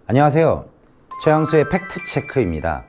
안녕하세요. 최양수의 팩트체크입니다.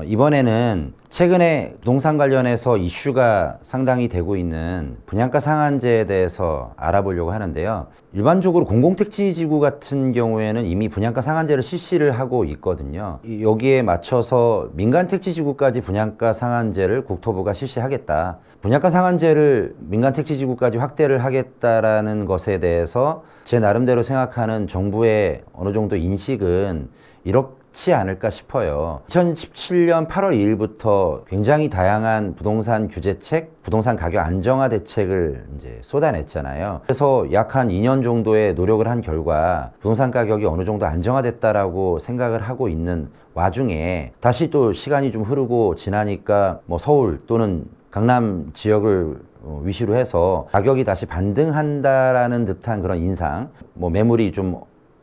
이번에는 최근에 부동산 관련해서 이슈가 상당히 되고 있는 분양가 상한제에 대해서 알아보려고 하는데요. 일반적으로 공공택지지구 같은 경우에는 이미 분양가 상한제를 실시를 하고 있거든요. 여기에 맞춰서 민간택지지구까지 분양가 상한제를 국토부가 실시하겠다. 분양가 상한제를 민간택지지구까지 확대를 하겠다라는 것에 대해서 제 나름대로 생각하는 정부의 어느 정도 인식은 이렇지 않을까 싶어요. 2017년 8월 2일부터 굉장히 다양한 부동산 규제책, 부동산 가격 안정화 대책을 이제 쏟아냈잖아요. 그래서 약 한 2년 정도의 노력을 한 결과 부동산 가격이 어느 정도 안정화됐다라고 생각을 하고 있는 와중에 다시 또 시간이 좀 흐르고 지나니까 뭐 서울 또는 강남 지역을 위시로 해서 가격이 다시 반등한다라는 듯한 그런 인상, 뭐 매물이 좀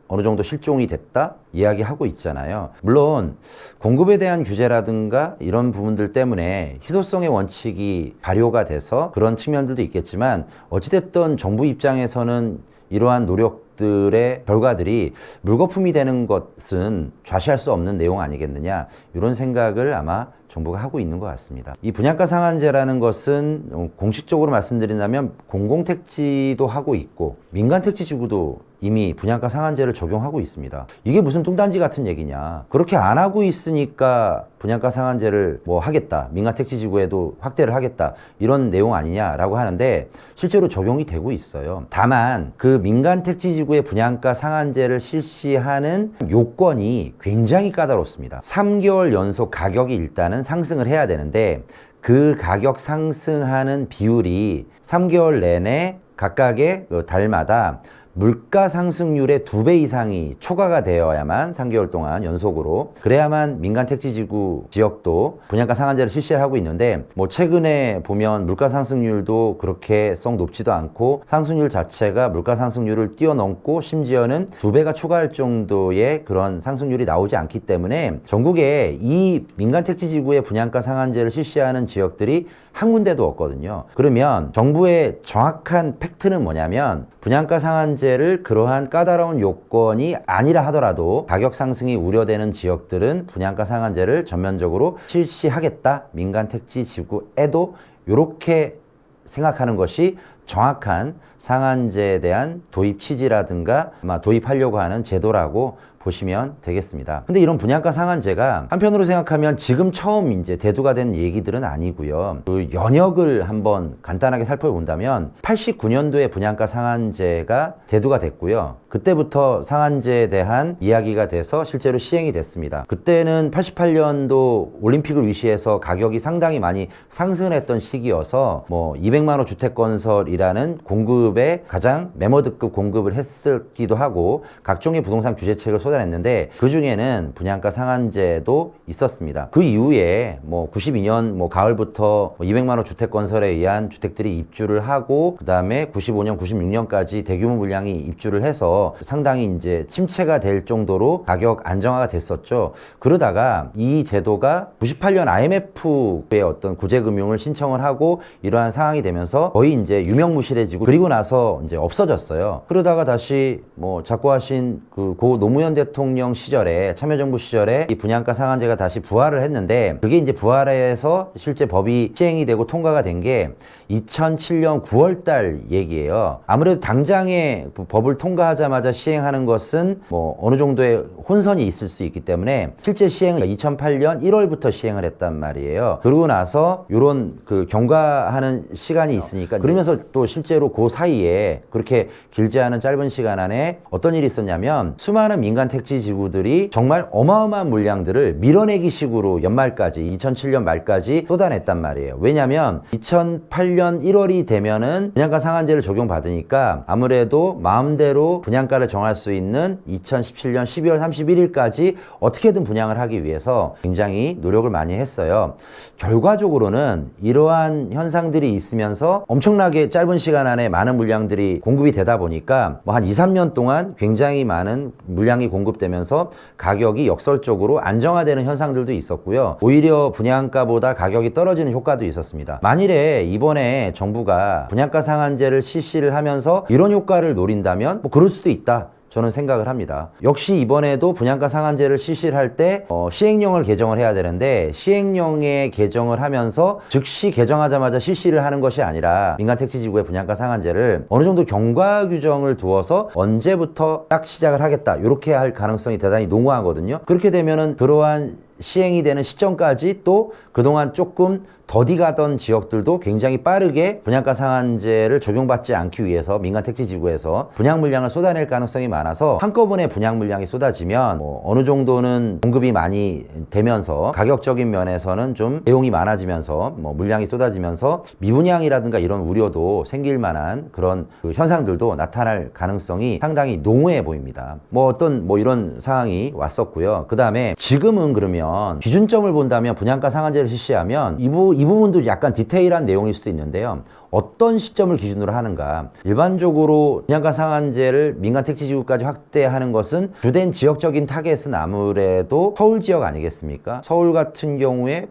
어느 정도 실종이 됐다 이야기하고 있잖아요. 물론 공급에 대한 규제라든가 이런 부분들 때문에 희소성의 원칙이 발효가 돼서 그런 측면들도 있겠지만 어찌됐든 정부 입장에서는 이러한 노력들의 결과들이 물거품이 되는 것은 좌시할 수 없는 내용 아니겠느냐, 이런 생각을 아마 정부가 하고 있는 것 같습니다. 이 분양가 상한제라는 것은 공식적으로 말씀드린다면 공공택지도 하고 있고 민간택지지구도 이미 분양가 상한제를 적용하고 있습니다. 이게 무슨 뚱딴지 같은 얘기냐. 그렇게 안 하고 있으니까 분양가 상한제를 뭐 하겠다, 민간택지지구에도 확대를 하겠다, 이런 내용 아니냐라고 하는데 실제로 적용이 되고 있어요. 다만 그 민간택지지구의 분양가 상한제를 실시하는 요건이 굉장히 까다롭습니다. 3개월 연속 가격이 일단은 상승을 해야 되는데 그 가격 상승하는 비율이 3개월 내내 각각의 달마다 물가 상승률의 2배 이상이 초과가 되어야만 3개월 동안 연속으로, 그래야만 민간택지지구 지역도 분양가 상한제를 실시를 하고 있는데, 뭐 최근에 보면 물가 상승률도 그렇게 썩 높지도 않고 상승률 자체가 물가 상승률을 뛰어넘고 심지어는 2배가 초과할 정도의 그런 상승률이 나오지 않기 때문에 전국에 이 민간택지지구의 분양가 상한제를 실시하는 지역들이 한 군데도 없거든요. 그러면 정부의 정확한 팩트는 뭐냐면 분양가 상한제를 그러한 까다로운 요건이 아니라 하더라도 가격 상승이 우려되는 지역들은 분양가 상한제를 전면적으로 실시하겠다, 민간택지지구에도, 이렇게 생각하는 것이 정확한 상한제에 대한 도입 취지라든가 아마 도입하려고 하는 제도라고 보시면 되겠습니다. 근데 이런 분양가 상한제가 한편으로 생각하면 지금 처음 이제 대두가 된 얘기들은 아니고요. 그 연역을 한번 간단하게 살펴본다면 89년도에 분양가 상한제가 대두가 됐고요. 그때부터 상한제에 대한 이야기가 돼서 실제로 시행이 됐습니다. 그때는 88년도 올림픽을 위시해서 가격이 상당히 많이 상승을 했던 시기여서 뭐 200만 호 주택 건설이라는 공급에 가장 매머드급 공급을 했기도 하고 각종의 부동산 규제책을 쏟아냈는데 그 중에는 분양가 상한제도 있었습니다. 그 이후에 뭐 92년 뭐 가을부터 200만 호 주택 건설에 의한 주택들이 입주를 하고 그 다음에 95년, 96년까지 대규모 물량이 입주를 해서 상당히 이제 침체가 될 정도로 가격 안정화가 됐었죠. 그러다가 이 제도가 98년 IMF의 어떤 구제금융을 신청을 하고 이러한 상황이 되면서 거의 이제 유명무실해지고 그리고 나서 이제 없어졌어요. 그러다가 다시 뭐 작고하신 그 고 노무현 대통령 시절에 참여정부 시절에 이 분양가 상한제가 다시 부활을 했는데 그게 이제 부활해서 실제 법이 시행이 되고 통과가 된 게 2007년 9월 달 얘기예요. 아무래도 당장에 법을 통과하자마자 시행하는 것은 뭐 어느 정도의 혼선이 있을 수 있기 때문에 실제 시행은 2008년 1월부터 시행을 했단 말이에요. 그러고 나서 이런 그 경과하는 시간이 있으니까 그러면서 또 실제로 그 사이에 그렇게 길지 않은 짧은 시간 안에 어떤 일이 있었냐면 수많은 민간택지지구들이 정말 어마어마한 물량들을 밀어내기 식으로 연말까지 2007년 말까지 쏟아냈단 말이에요. 왜냐하면 2008년 1월이 되면은 분양가 상한제를 적용받으니까 아무래도 마음대로 분양가를 정할 수 있는 2017년 12월 31일까지 어떻게든 분양을 하기 위해서 굉장히 노력을 많이 했어요. 결과적으로는 이러한 현상들이 있으면서 엄청나게 짧은 시간 안에 많은 물량들이 공급이 되다 보니까 뭐 한 2, 3년 동안 굉장히 많은 물량이 공급되면서 가격이 역설적으로 안정화되는 현상들도 있었고요. 오히려 분양가보다 가격이 떨어지는 효과도 있었습니다. 만일에 이번에 정부가 분양가 상한제를 실시를 하면서 이런 효과를 노린다면 뭐 그럴 수도 있다. 저는 생각을 합니다. 역시 이번에도 분양가 상한제를 실시를 할 때 시행령을 개정을 해야 되는데 시행령에 개정을 하면서 즉시 개정하자마자 실시를 하는 것이 아니라 민간택지지구의 분양가 상한제를 어느 정도 경과 규정을 두어서 언제부터 딱 시작을 하겠다 이렇게 할 가능성이 대단히 농후하거든요. 그렇게 되면은 그러한 시행이 되는 시점까지 또 그동안 조금 더디 가던 지역들도 굉장히 빠르게 분양가 상한제를 적용받지 않기 위해서 민간택지지구에서 분양 물량을 쏟아낼 가능성이 많아서 한꺼번에 분양 물량이 쏟아지면 어느 정도는 공급이 많이 되면서 가격적인 면에서는 좀 내용이 많아지면서 물량이 쏟아지면서 미분양이라든가 이런 우려도 생길 만한 그런 현상들도 나타날 가능성이 상당히 농후해 보입니다. 어떤 이런 상황이 왔었고요. 그 다음에 지금은 그러면 기준점을 본다면 분양가 상한제를 실시하면 이 부분도 약간 디테일한 내용일 수도 있는데요. 어떤 시점을 기준으로 하는가. 일반적으로 분양가 상한제를 민간택지지구까지 확대하는 것은 주된 지역적인 타겟은 아무래도 서울 지역 아니겠습니까? 서울 같은 경우에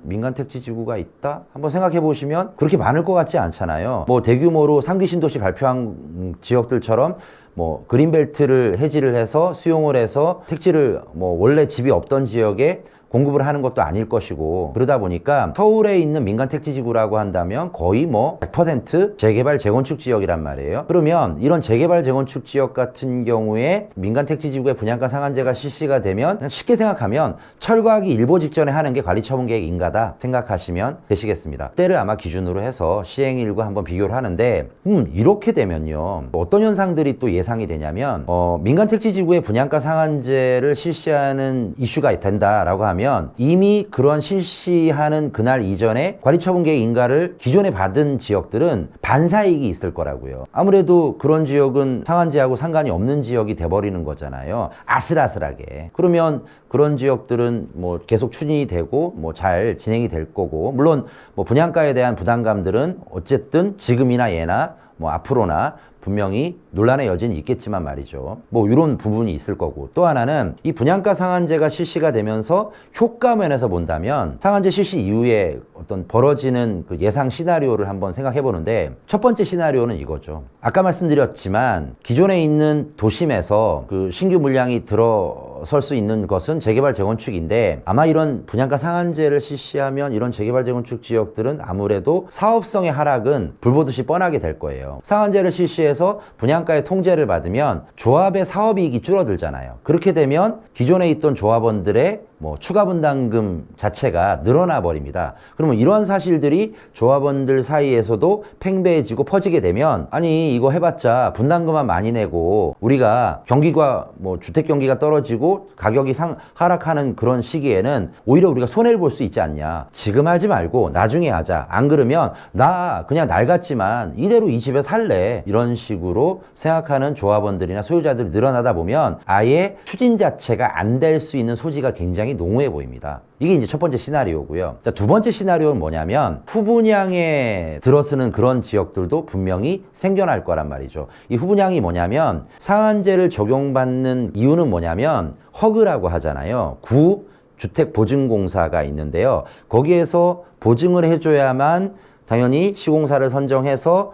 민간택지지구가 있다? 한번 생각해 보시면 그렇게 많을 것 같지 않잖아요. 대규모로 3기 신도시 발표한 지역들처럼 그린벨트를 해지를 해서 수용을 해서 택지를 원래 집이 없던 지역에 공급을 하는 것도 아닐 것이고 그러다 보니까 서울에 있는 민간택지지구라고 한다면 거의 100% 재개발 재건축 지역이란 말이에요. 그러면 이런 재개발 재건축 지역 같은 경우에 민간택지지구의 분양가 상한제가 실시가 되면 그냥 쉽게 생각하면 철거하기 일보 직전에 하는 게 관리처분계획 인가다 생각하시면 되시겠습니다. 때를 아마 기준으로 해서 시행일과 한번 비교를 하는데 이렇게 되면요 어떤 현상들이 또 예상이 되냐면 민간택지지구의 분양가 상한제를 실시하는 이슈가 된다라고 하면 이미 그런 실시하는 그날 이전에 관리처분계획 인가를 기존에 받은 지역들은 반사이익이 있을 거라고요. 아무래도 그런 지역은 상한제하고 상관이 없는 지역이 돼버리는 거잖아요. 아슬아슬하게. 그러면 그런 지역들은 계속 추진이 되고 잘 진행이 될 거고 물론 분양가에 대한 부담감들은 어쨌든 지금이나 예나 앞으로나 분명히 논란의 여지는 있겠지만 말이죠. 이런 부분이 있을 거고 또 하나는 이 분양가 상한제가 실시가 되면서 효과 면에서 본다면 상한제 실시 이후에 어떤 벌어지는 그 예상 시나리오를 한번 생각해 보는데 첫 번째 시나리오는 이거죠. 아까 말씀드렸지만 기존에 있는 도심에서 그 신규 물량이 들어설 수 있는 것은 재개발 재건축인데 아마 이런 분양가 상한제를 실시하면 이런 재개발 재건축 지역들은 아무래도 사업성의 하락은 불보듯이 뻔하게 될 거예요. 상한제를 실시해서 분양가의 통제를 받으면 조합의 사업이익이 줄어들잖아요. 그렇게 되면 기존에 있던 조합원들의 추가 분담금 자체가 늘어나 버립니다. 그러면 이러한 사실들이 조합원들 사이에서도 팽배해지고 퍼지게 되면 아니 이거 해봤자 분담금만 많이 내고 우리가 경기가 주택 경기가 떨어지고 가격이 하락하는 그런 시기에는 오히려 우리가 손해를 볼 수 있지 않냐. 지금 하지 말고 나중에 하자. 안 그러면 나 그냥 낡았지만 이대로 이 집에 살래. 이런 식으로 생각하는 조합원들이나 소유자들이 늘어나다 보면 아예 추진 자체가 안 될 수 있는 소지가 굉장히 농후해 보입니다. 이게 이제 첫 번째 시나리오고요. 자, 두 번째 시나리오는 뭐냐면 후분양에 들어서는 그런 지역들도 분명히 생겨날 거란 말이죠. 이 후분양이 뭐냐면 상한제를 적용받는 이유는 뭐냐면 허그라고 하잖아요. 구주택보증공사가 있는데요. 거기에서 보증을 해줘야만 당연히 시공사를 선정해서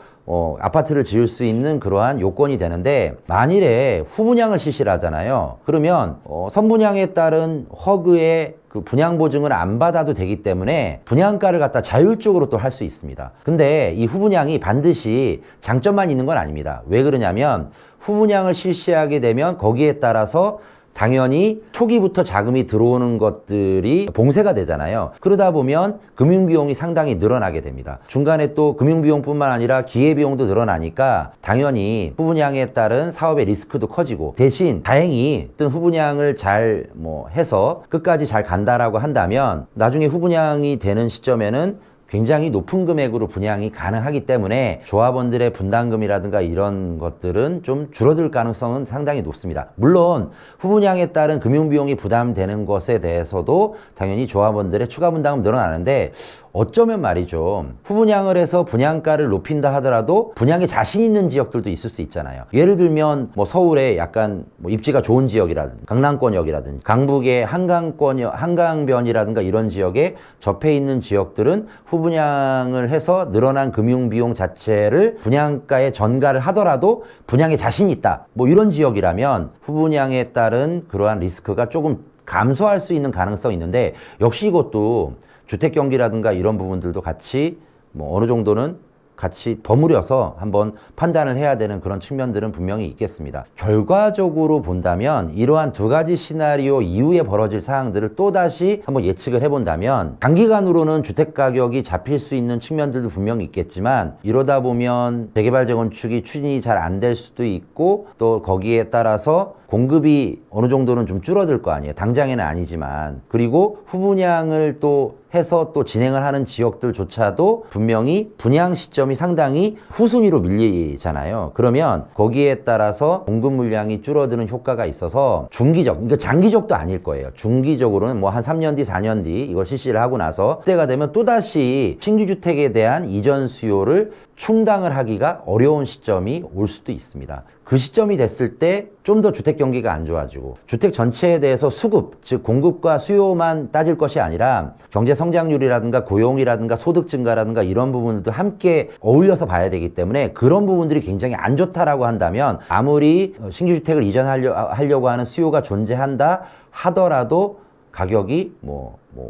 아파트를 지을 수 있는 그러한 요건이 되는데 만일에 후분양을 실시를 하잖아요. 그러면 선분양에 따른 허그의 그 분양 보증을 안 받아도 되기 때문에 분양가를 갖다 자율적으로 또 할 수 있습니다. 근데 이 후분양이 반드시 장점만 있는 건 아닙니다. 왜 그러냐면 후분양을 실시하게 되면 거기에 따라서 당연히 초기부터 자금이 들어오는 것들이 봉쇄가 되잖아요. 그러다 보면 금융비용이 상당히 늘어나게 됩니다. 중간에 또 금융비용뿐만 아니라 기회비용도 늘어나니까 당연히 후분양에 따른 사업의 리스크도 커지고 대신 다행히 어떤 후분양을 잘 해서 끝까지 잘 간다라고 한다면 나중에 후분양이 되는 시점에는 굉장히 높은 금액으로 분양이 가능하기 때문에 조합원들의 분담금이라든가 이런 것들은 좀 줄어들 가능성은 상당히 높습니다. 물론 후분양에 따른 금융비용이 부담되는 것에 대해서도 당연히 조합원들의 추가 분담금 늘어나는데 어쩌면 말이죠. 후분양을 해서 분양가를 높인다 하더라도 분양에 자신 있는 지역들도 있을 수 있잖아요. 예를 들면 서울에 약간 입지가 좋은 지역이라든지 강남권역이라든지 강북의 한강변이라든가 이런 지역에 접해 있는 지역들은 후분양을 해서 늘어난 금융비용 자체를 분양가에 전가를 하더라도 분양에 자신이 있다. 뭐 이런 지역이라면 후분양에 따른 그러한 리스크가 조금 감소할 수 있는 가능성이 있는데, 역시 이것도 주택 경기라든가 이런 부분들도 같이 뭐 어느 정도는 같이 버무려서 한번 판단을 해야 되는 그런 측면들은 분명히 있겠습니다. 결과적으로 본다면 이러한 두 가지 시나리오 이후에 벌어질 사항들을 또다시 한번 예측을 해본다면, 단기간으로는 주택 가격이 잡힐 수 있는 측면들도 분명히 있겠지만, 이러다 보면 재개발 재건축이 추진이 잘 안 될 수도 있고, 또 거기에 따라서 공급이 어느 정도는 좀 줄어들 거 아니에요. 당장에는 아니지만. 그리고 후분양을 또 해서 또 진행을 하는 지역들조차도 분명히 분양 시점이 상당히 후순위로 밀리잖아요. 그러면 거기에 따라서 공급 물량이 줄어드는 효과가 있어서 중기적, 그러니까 장기적도 아닐 거예요. 중기적으로는 뭐 한 3년 뒤, 4년 뒤 이걸 실시를 하고 나서 그때가 되면 또다시 신규 주택에 대한 이전 수요를 충당을 하기가 어려운 시점이 올 수도 있습니다. 그 시점이 됐을 때 좀 더 주택 경기가 안 좋아지고, 주택 전체에 대해서 수급, 즉 공급과 수요만 따질 것이 아니라 경제 성장률이라든가 고용이라든가 소득 증가라든가 이런 부분들도 함께 어울려서 봐야 되기 때문에, 그런 부분들이 굉장히 안 좋다라고 한다면 아무리 신규 주택을 이전하려고 하는 수요가 존재한다 하더라도 가격이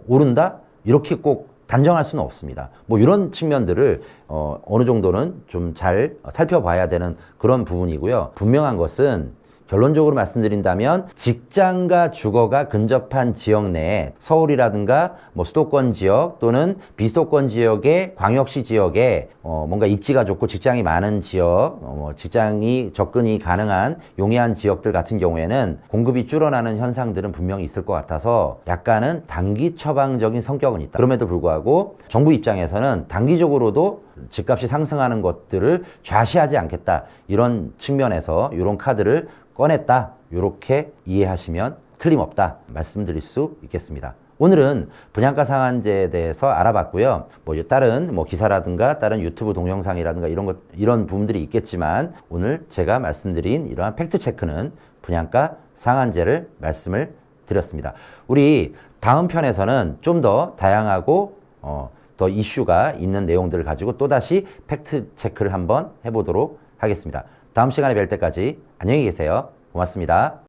오른다? 이렇게 꼭 단정할 수는 없습니다. 뭐 이런 측면들을 어느 정도는 좀 잘 살펴봐야 되는 그런 부분이고요. 분명한 것은, 결론적으로 말씀드린다면 직장과 주거가 근접한 지역 내에, 서울이라든가 뭐 수도권 지역 또는 비수도권 지역의 광역시 지역에 뭔가 입지가 좋고 직장이 많은 지역, 직장이 접근이 가능한 용이한 지역들 같은 경우에는 공급이 줄어나는 현상들은 분명히 있을 것 같아서 약간은 단기 처방적인 성격은 있다. 그럼에도 불구하고 정부 입장에서는 단기적으로도 집값이 상승하는 것들을 좌시하지 않겠다. 이런 측면에서 이런 카드를 꺼냈다. 이렇게 이해하시면 틀림없다 말씀드릴 수 있겠습니다. 오늘은 분양가 상한제에 대해서 알아봤고요. 다른 기사라든가 다른 유튜브 동영상이라든가 이런 부분들이 있겠지만, 오늘 제가 말씀드린 이러한 팩트 체크는 분양가 상한제를 말씀을 드렸습니다. 우리 다음 편에서는 좀 더 다양하고 더 이슈가 있는 내용들을 가지고 또다시 팩트 체크를 한번 해보도록 하겠습니다. 다음 시간에 뵐 때까지 안녕히 계세요. 고맙습니다.